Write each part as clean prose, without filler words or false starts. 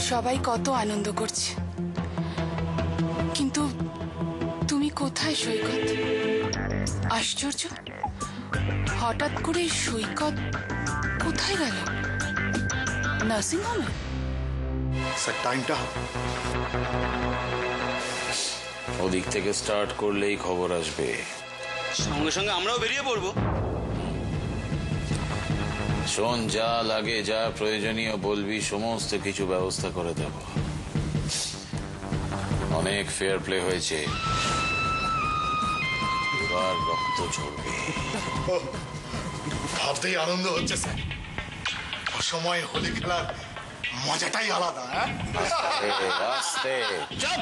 সবাই কত আনন্দ করছে, কিন্তু তুমি কোথায় সৈকত? আশ্চর্য, হঠাৎ করে সৈকত কোথায় গেল? নার্সিং হোমে? স্যার টাইমটা ওদিক থেকে স্টার্ট করলেই খবর আসবে, সঙ্গে সঙ্গে আমরাও বেরিয়ে পড়বো। শোন, যা লাগে, যা প্রয়োজনীয় বলবি, সমস্ত কিছু ব্যবস্থা করে দেব। অনেক ফেয়ার প্লে হয়েছে, এবার রক্ত ঝরবে। ভাবতেই আনন্দ হচ্ছে স্যার। অসময়ে হোলি খেলার মজাটাই আলাদা। আস্তে, চুপ!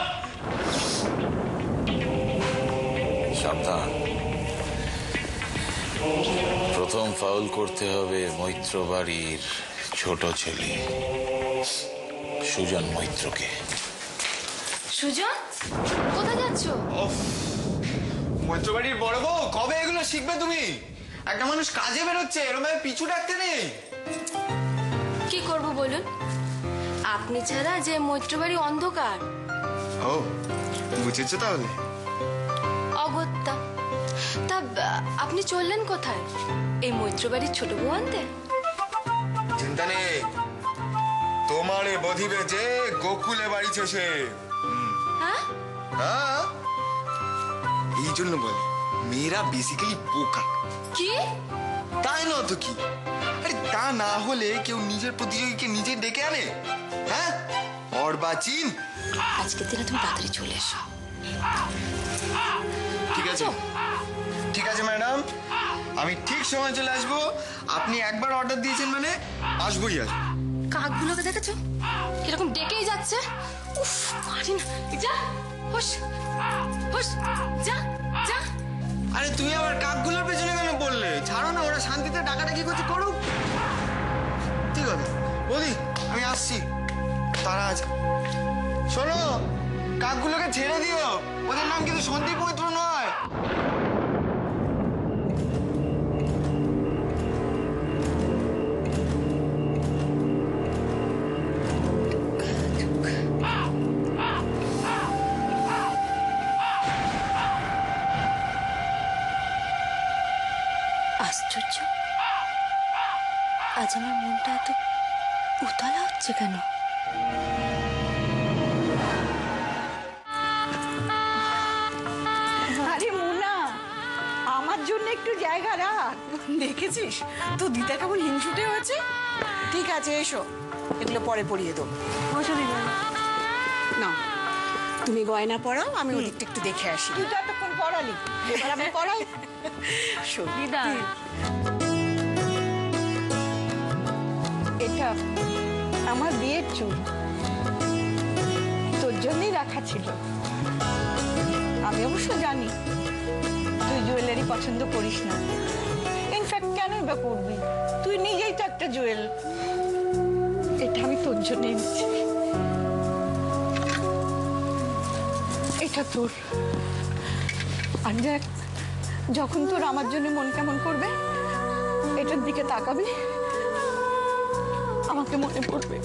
সাবধান। প্রথম ফাউল করতে হবে মৈত্র বাড়ির ছোট ছেলে সুজন মৈত্রকে। সুজন, কোথায় যাচ্ছ? মৈত্র বাড়ির বড় বউ, কবে এগুলো শিখবে তুমি? একটা মানুষ কাজে বেরোচ্ছে, এরকম পিছু ডাকতে নেই। কি করব বলুন, আপনি ছাড়া যে মৈত্র বাড়ি অন্ধকার। ও বুঝেছো তাহলে। অগত্যা। তা আপনি চললেন কোথায়? এই মৈত্র বাড়ির ছোট বউ আনতে? চিন্তা নেই, তোমারে বধিবে যে গোকুলে বাড়িছে সে। হ্যাঁ হ্যাঁ, এই জন্য বলে মেয়েরা বেসিক্যালি বোকা। কি? তাই না তো কি? আরে তা না হলে কেউ নিজের প্রতিযোগীকে নিজে ডেকে আনে? হ্যাঁ, অর্বাচীন। আজকের দিনে তুমি তাড়াতাড়ি চলে এসো। ঠিক আছে, ঠিক আছে ম্যাডাম, আমি ঠিক সময় চলে আসবো। আপনি একবার অর্ডার দিয়েছেন মানে আসবোই আসবো। কাকগুলোকে দেখেছো কিরকম ডেকেই যাচ্ছে? উফ, পারি না। যা, হুশ হুশ, যা যা। আরে তুমি আবার কাকগুলোর পেছনে কেন বললে? ছাড়ো না, ওরা শান্তিতে ডাকাডাকি করতে করুক। ঠিক আছে বৌদি, আমি আসছি, তারা আছে। শোনো, কাকগুলোকে ছেড়ে দিও, ওদের নাম কিন্তু সন্দীপ মৈত্র নয়। আশ্চর্য, আজ আমার মনটা এত উতলা হচ্ছে কেন? আরে মুনা, আমার জন্য একটু জায়গা রাখ। দেখেছিস তো দিদা কেমন হিংসুটে হয়েছে? ঠিক আছে, এসো, এগুলো পরে পরিয়ে দেবো। না, তুমি গয়না পরাও, আমি ওদিকটা একটু দেখে আসি। তুই তো এতক্ষণ পড়ালি, এবার আমি পড়াই। দিদা, এটা আমার বিয়ের চুল, তোর জন্যই রাখা ছিল। আমি অবশ্য জানি তুই জুয়েলারি পছন্দ করিস না, ইনফ্যাক্ট কেনই বা করবি, তুই নিজেই তো একটা জুয়েল। এটা আমি তোর জন্য এনেছি, এটা তোর। আর দেখ, যখন তোর আমার জন্য মন কেমন করবে, এটার দিকে তাকাবি, আমাকে মনে পড়বে।